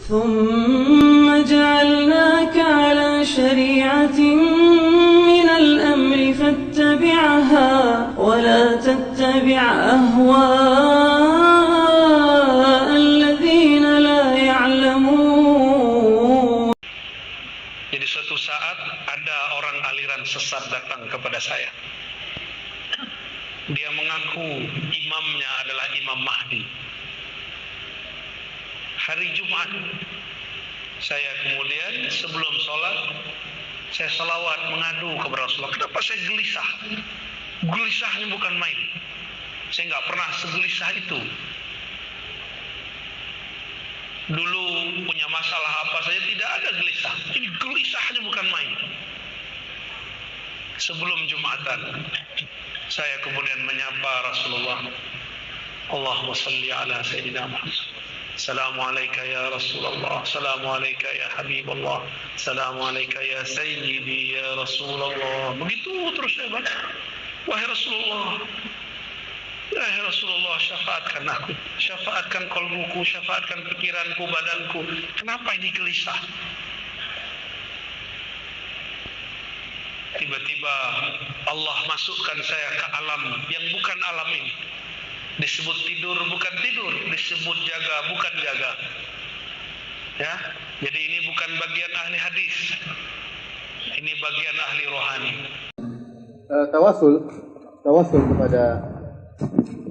ثم جعلناك على شريعة من الأمر فاتبعها ولا تتبع أهواء الذين لا يعلمون. Jadi suatu saat ada orang aliran sesat datang kepada saya. Dia mengaku imamnya adalah Imam Mahdi. Hari Jumat, saya kemudian sebelum sholat, saya salawat mengadu kepada Rasulullah. Kenapa saya gelisah? Gelisahnya bukan main. Saya nggak pernah segelisah itu. Dulu punya masalah apa saja tidak ada gelisah. Ini gelisahnya bukan main. Sebelum Jumatan, saya kemudian menyapa Rasulullah. Allahumma salli ala Sayyidina Muhammad. Assalamualaikum ya Rasulullah. Assalamualaikum ya Habibullah. Assalamualaikum ya Sayyidi ya Rasulullah. Begitu terus saya baca. Wahai Rasulullah, wahai Rasulullah, syafaatkan aku, syafaatkan qalbuku, syafaatkan pikiranku, badanku. Kenapa ini gelisah? Tiba-tiba Allah masukkan saya ke alam yang bukan alam ini. Disebut tidur bukan tidur, disebut jaga bukan jaga. Ya, jadi ini bukan bagian ahli hadis. Ini bagian ahli rohani. Tawasul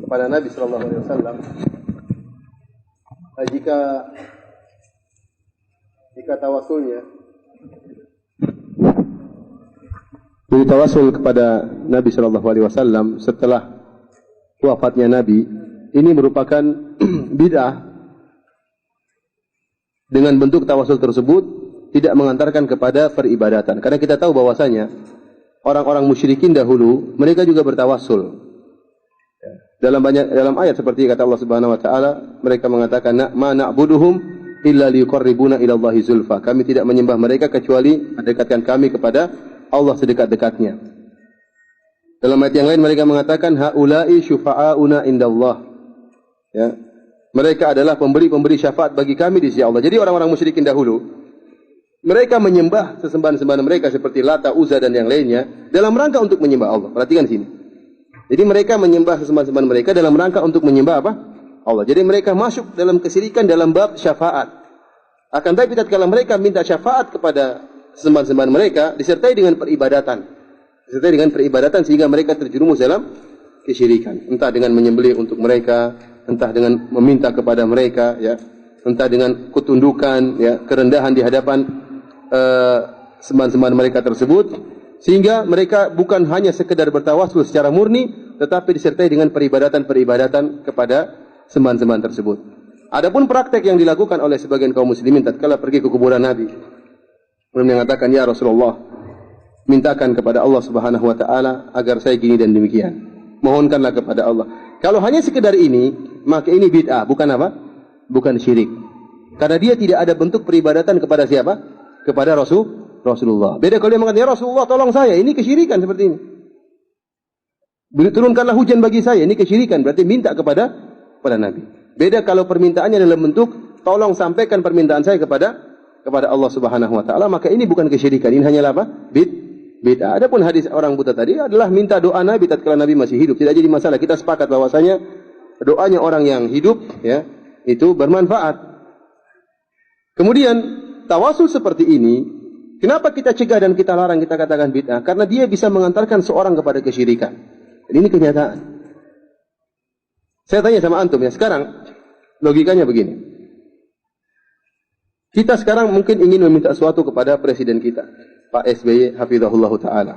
kepada Nabi sallallahu alaihi wasallam. Jika tawasulnya jadi tawasul kepada Nabi sallallahu alaihi wasallam setelah wafatnya Nabi, ini merupakan bid'ah. Dengan bentuk tawasul tersebut tidak mengantarkan kepada peribadatan. Karena kita tahu bahwasanya orang-orang musyrikin dahulu mereka juga bertawasul. Dalam ayat seperti kata Allah Subhanahu wa taala, mereka mengatakan ma na'buduhum illa liqarribuna ila Allahi zulfa. Kami tidak menyembah mereka kecuali mendekatkan kami kepada Allah sedekat-dekatnya. Dalam ayat yang lain mereka mengatakan haula'i syufa'auna indallah. Ya. Mereka adalah pemberi syafaat bagi kami di sisi Allah. Jadi orang-orang musyrikin dahulu mereka menyembah sesembahan-sembahan mereka seperti Lata, Uzza dan yang lainnya dalam rangka untuk menyembah Allah. Perhatikan sini. Jadi mereka menyembah sesembahan-sembahan mereka dalam rangka untuk menyembah apa? Allah. Jadi mereka masuk dalam kesyirikan dalam bab syafaat. Akan tapi tatkala mereka minta syafaat kepada sesembahan-sembahan mereka disertai dengan peribadatan. Sehingga mereka terjerumus dalam kesyirikan. Entah dengan menyembelih untuk mereka, entah dengan meminta kepada mereka, ya, entah dengan ketundukan, ya, kerendahan di hadapan sembahan-sembahan mereka tersebut, sehingga mereka bukan hanya sekedar bertawasul secara murni, tetapi disertai dengan peribadatan kepada sembahan-sembahan tersebut. Adapun praktek yang dilakukan oleh sebagian kaum muslimin tatkala pergi ke kuburan Nabi, mereka mengatakan, ya Rasulullah, mintakan kepada Allah Subhanahu wa taala agar saya gini dan demikian. Mohonkanlah kepada Allah. Kalau hanya sekedar ini, maka ini bid'ah, bukan apa? Bukan syirik. Karena dia tidak ada bentuk peribadatan kepada siapa? Kepada Rasulullah. Beda kalau dia mengatakan, ya Rasulullah tolong saya, ini kesyirikan seperti ini. Turunkanlah hujan bagi saya, ini kesyirikan, berarti minta kepada Nabi. Beda kalau permintaannya dalam bentuk tolong sampaikan permintaan saya kepada Allah Subhanahu wa taala, maka ini bukan kesyirikan, ini hanyalah apa? Bid'ah. Adapun hadis orang buta tadi adalah minta doa Nabi tatkala Nabi masih hidup. Tidak jadi masalah. Kita sepakat bahwasanya doanya orang yang hidup, ya, itu bermanfaat. Kemudian tawasul seperti ini, kenapa kita cegah dan kita larang, kita katakan bid'ah? Karena dia bisa mengantarkan seorang kepada kesyirikan. Ini kenyataan. Saya tanya sama antum ya, sekarang logikanya begini. Kita sekarang mungkin ingin meminta sesuatu kepada presiden kita, Pak SBY hafizahullah ta'ala.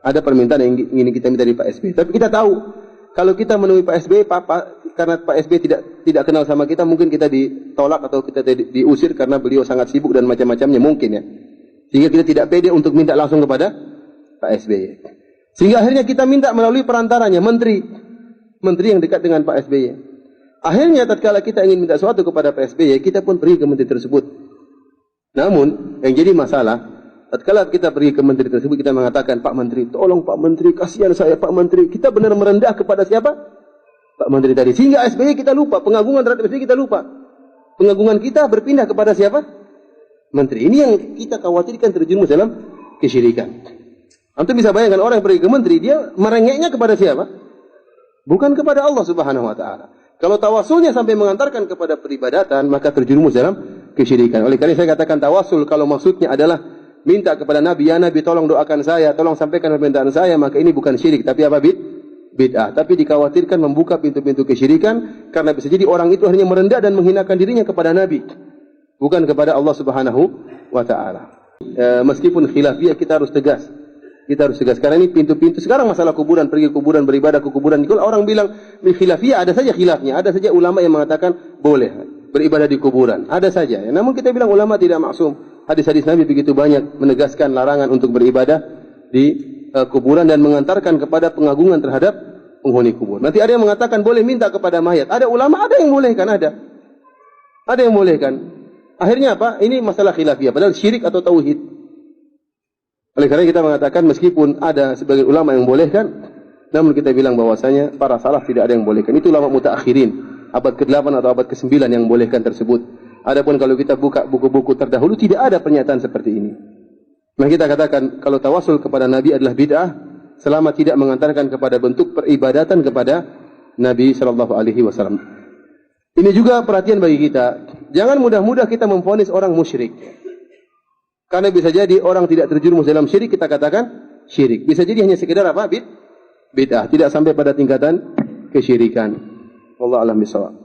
Ada permintaan yang ingin kita minta dari Pak SBY. Tapi kita tahu, kalau kita menemui Pak SBY, karena Pak SBY tidak kenal sama kita, mungkin kita ditolak atau kita diusir karena beliau sangat sibuk dan macam-macamnya mungkin ya. Sehingga kita tidak pede untuk minta langsung kepada Pak SBY. Sehingga akhirnya kita minta melalui perantaranya, menteri yang dekat dengan Pak SBY. Akhirnya tatkala kita ingin minta sesuatu kepada Pak SBY, kita pun pergi ke menteri tersebut. Namun, yang jadi masalah, tatkala kita pergi ke menteri tersebut, kita mengatakan, Pak Menteri, tolong Pak Menteri, kasihan saya Pak Menteri. Kita benar merendah kepada siapa? Pak Menteri tadi. Sehingga SBY kita lupa, pengagungan terhadap SBY kita lupa. pengagungan kita berpindah kepada siapa? Menteri. Ini yang kita khawatirkan terjerumus dalam kesyirikan. Antum bisa bayangkan orang yang pergi ke menteri, dia merengeknya kepada siapa? Bukan kepada Allah Subhanahu wa taala. Kalau tawasulnya sampai mengantarkan kepada peribadatan, maka terjerumus dalam kesyirikan. Oleh karena saya katakan tawasul kalau maksudnya adalah minta kepada Nabi, ya Nabi tolong doakan saya, tolong sampaikan permintaan saya, maka ini bukan syirik, tapi apa? Bid'ah. Tapi dikhawatirkan membuka pintu-pintu kesyirikan, karena bisa jadi orang itu hanya merendah dan menghinakan dirinya kepada Nabi, bukan kepada Allah Subhanahu wa taala. Meskipun khilafiyah, kita harus tegas. Kita harus tegas. Karena ini pintu-pintu. Sekarang masalah kuburan, pergi ke kuburan, beribadah ke kuburan. Kalau orang bilang khilafiyah, ada saja khilafnya. Ada saja ulama yang mengatakan boleh beribadah di kuburan. Ada saja. Namun kita bilang ulama tidak maksum. Hadis-hadis Nabi begitu banyak menegaskan larangan untuk beribadah di kuburan dan mengantarkan kepada pengagungan terhadap penghuni kubur. Nanti ada yang mengatakan boleh minta kepada mayat. Ada ulama, ada yang bolehkan, ada. Ada yang bolehkan. Akhirnya apa? Ini masalah khilafiyah. Padahal syirik atau tauhid. Oleh karena kita mengatakan meskipun ada sebagian ulama yang bolehkan, namun kita bilang bahwasanya para salaf tidak ada yang bolehkan. Itu ulama mutaakhirin, abad ke-8 atau abad ke-9 yang bolehkan tersebut. Adapun kalau kita buka buku-buku terdahulu, tidak ada pernyataan seperti ini. Nah kita katakan kalau tawasul kepada Nabi adalah bid'ah selama tidak mengantarkan kepada bentuk peribadatan kepada Nabi SAW. Ini juga perhatian bagi kita. Jangan mudah-mudah kita memvonis orang musyrik. Karena bisa jadi orang tidak terjerumus dalam syirik, kita katakan syirik. Bisa jadi hanya sekedar apa? Bid'ah. Tidak sampai pada tingkatan kesyirikan. Wallahu a'lam bishawab.